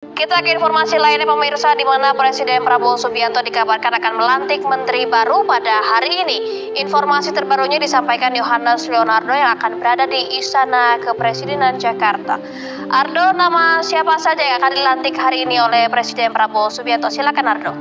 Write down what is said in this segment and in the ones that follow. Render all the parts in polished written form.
Kita ke informasi lainnya pemirsa, di mana Presiden Prabowo Subianto dikabarkan akan melantik menteri baru pada hari ini. Informasi terbarunya disampaikan Yohanes Leonardo yang akan berada di Istana Kepresidenan Jakarta. Ardo, nama siapa saja yang akan dilantik hari ini oleh Presiden Prabowo Subianto? Silakan Ardo.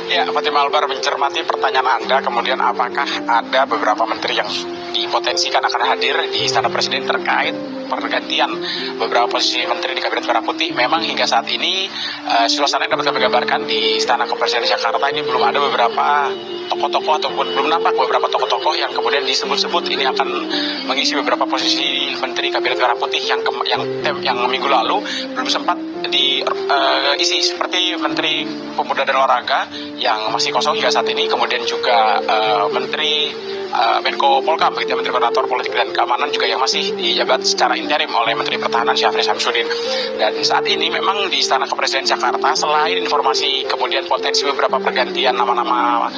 Ya, Fatimah Albar, mencermati pertanyaan Anda, kemudian apakah ada beberapa menteri yang dipotensikan akan hadir di Istana Presiden terkait pergantian beberapa posisi menteri di Kabinet Merah Putih. Memang hingga saat ini suasana yang dapat kami gambarkan di Istana Kepresidenan Jakarta ini belum ada beberapa tokoh-tokoh ataupun belum nampak beberapa tokoh-tokoh yang kemudian disebut-sebut ini akan mengisi beberapa posisi menteri Kabinet Merah Putih yang minggu lalu belum sempat diisi, seperti Menteri Pemuda dan Olahraga yang masih kosong hingga saat ini, kemudian juga Menteri Menko Polkam, begitu, Menteri Koordinator Politik dan Keamanan juga yang masih dijabat secara interim oleh Menteri Pertahanan Syafri Samsudin. Dan saat ini memang di Istana Kepresidenan Jakarta, selain informasi kemudian potensi beberapa pergantian nama-nama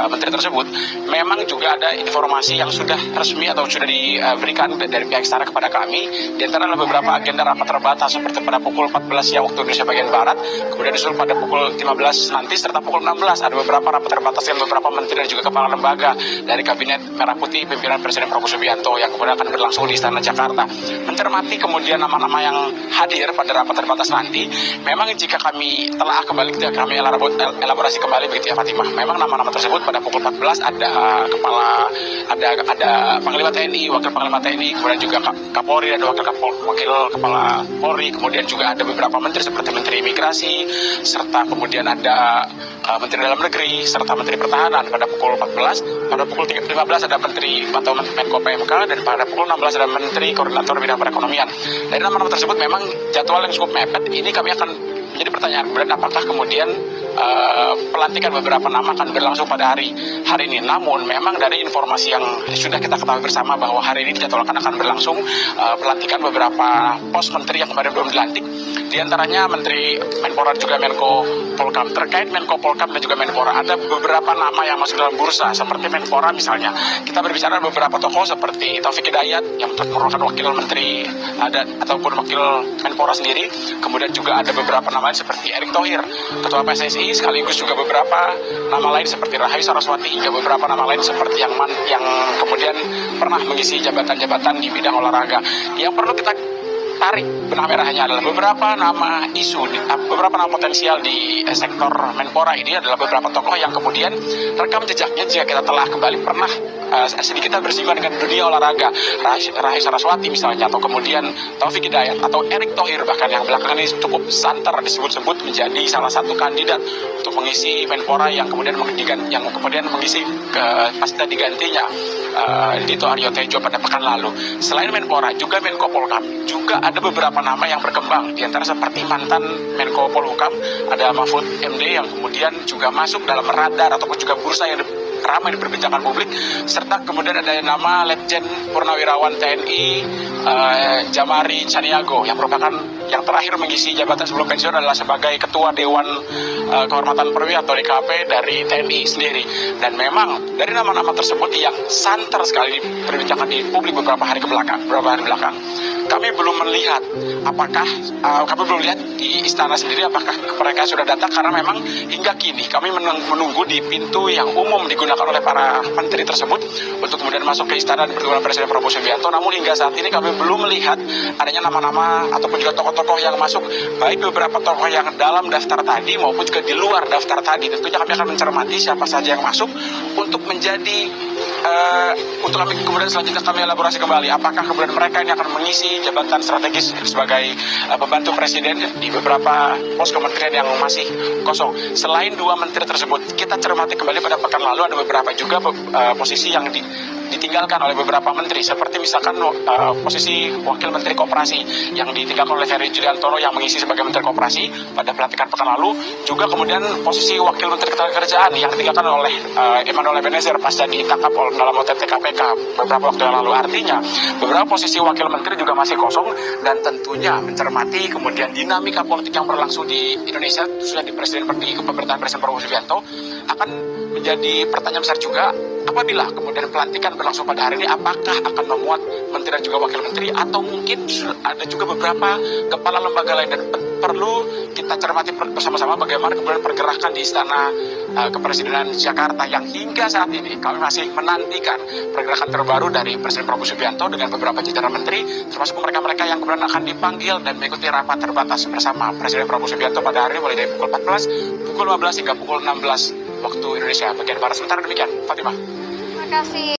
menteri tersebut, memang juga ada informasi yang sudah resmi atau sudah diberikan dari pihak istana kepada kami. Di antara beberapa agenda rapat terbatas seperti pada pukul 14 ya waktu Indonesia bagian Barat, kemudian disusul pada pukul 15 nanti, serta pukul 16 ada beberapa rapat terbatas dengan beberapa menteri dan juga kepala lembaga dari Kabinet Merah Putih pimpinan Presiden Prabowo Subianto yang kemudian akan berlangsung di Istana Jakarta. Mencermati kemudian nama-nama yang hadir pada rapat terbatas nanti, memang jika kami telah kembali, kami elaborasi kembali begitu ya Fatimah, memang nama-nama tersebut pada pukul 14 ada Panglima TNI, Wakil Panglima TNI, kemudian juga Kapolri dan Wakil Kepala Polri, kemudian juga ada beberapa menteri seperti Menteri Imigrasi, serta kemudian ada Menteri Dalam Negeri, serta Menteri Pertahanan pada pukul 14. Pada pukul 15 ada Menteri atau Menko PMK, dan pada pukul 16 ada Menteri Koordinator Bidang Perekonomian. Dari nama-nama tersebut memang jadwal yang cukup mepet. Ini kami akan menjadi pertanyaan, kemudian apakah kemudian pelantikan beberapa nama akan berlangsung pada hari ini. Namun memang dari informasi yang sudah kita ketahui bersama bahwa hari ini dijadwalkan akan berlangsung pelantikan beberapa pos menteri yang kemarin belum dilantik. Di antaranya Menteri Menpora juga Menko Polkam. Terkait Menko Polkam dan juga Menpora, ada beberapa nama yang masuk dalam bursa. Seperti Menpora misalnya, kita berbicara beberapa tokoh seperti Taufik Hidayat yang merupakan wakil menteri ataupun wakil Menpora sendiri. Kemudian juga ada beberapa nama lain seperti Erick Thohir, Ketua PSSI, sekaligus juga beberapa nama lain seperti Rahayu Saraswati, hingga beberapa nama lain seperti yang kemudian pernah mengisi jabatan-jabatan di bidang olahraga. Yang perlu kita tarik benang merahnya adalah beberapa nama beberapa nama potensial di sektor Menpora ini adalah beberapa tokoh yang kemudian rekam jejaknya jika kita telah kembali pernah sedikit bersinggungan dengan dunia olahraga. Rahayu Saraswati misalnya, atau kemudian Taufik Hidayat atau Erick Thohir bahkan yang belakangan ini cukup santer disebut-sebut menjadi salah satu kandidat untuk mengisi Menpora yang kemudian mengisi pasca digantinya Dito Aryo Tejo pada pekan lalu. Selain Menpora, juga Menko Polkam juga ada beberapa nama yang berkembang, di antara seperti mantan Menko Polhukam ada Mahfud MD yang kemudian juga masuk dalam radar ataupun juga bursa yang ramai diperbincangkan publik, serta kemudian ada nama Letjen Purnawirawan TNI Jamari Caniago yang merupakan yang terakhir mengisi jabatan sebelum pensiun adalah sebagai Ketua Dewan Kehormatan Perwira atau DKP dari TNI sendiri. Dan memang dari nama-nama tersebut yang santer sekali diperbincangkan di publik beberapa hari belakang, kami belum melihat kami belum lihat di istana sendiri apakah mereka sudah datang, karena memang hingga kini kami menunggu di pintu yang umum digunakan oleh para menteri tersebut untuk kemudian masuk ke istana dan bertemu dengan Presiden Prabowo Subianto. Namun hingga saat ini kami belum melihat adanya nama-nama ataupun juga tokoh-tokoh yang masuk, baik beberapa tokoh yang dalam daftar tadi maupun juga di luar daftar tadi. Tentunya kami akan mencermati siapa saja yang masuk untuk menjadi untuk kami kemudian selanjutnya kami elaborasi kembali apakah kemudian mereka ini akan mengisi jabatan strategis sebagai pembantu presiden di beberapa pos kementerian yang masih kosong. Selain dua menteri tersebut, kita cermati kembali pada pekan lalu ada beberapa juga posisi yang ditinggalkan oleh beberapa menteri, seperti misalkan posisi Wakil Menteri Koperasi yang ditinggalkan oleh Ferry Juliantono yang mengisi sebagai Menteri Koperasi pada pelantikan pekan lalu. Juga kemudian posisi Wakil Menteri Ketenagakerjaan yang ditinggalkan oleh Emmanuel Ebenezer pasca ditangkap dalam OTT KPK beberapa waktu yang lalu. Artinya beberapa posisi Wakil Menteri juga masih kosong, dan tentunya mencermati kemudian dinamika politik yang berlangsung di Indonesia khususnya di pemerintahan Presiden Prabowo Subianto akan menjadi pertanyaan besar juga apabila kemudian pelantikan berlangsung pada hari ini, apakah akan memuat menteri dan juga wakil menteri, atau mungkin ada juga beberapa kepala lembaga lain, dan perlu kita cermati bersama-sama bagaimana kemudian pergerakan di Istana Kepresidenan Jakarta yang hingga saat ini kami masih menantikan pergerakan terbaru dari Presiden Prabowo Subianto dengan beberapa jajaran menteri, termasuk mereka-mereka yang kemudian akan dipanggil dan mengikuti rapat terbatas bersama Presiden Prabowo Subianto pada hari ini mulai dari pukul 14, pukul 15 hingga pukul 16 waktu Indonesia bagian Barat. Sementara demikian, Fatimah. Terima kasih.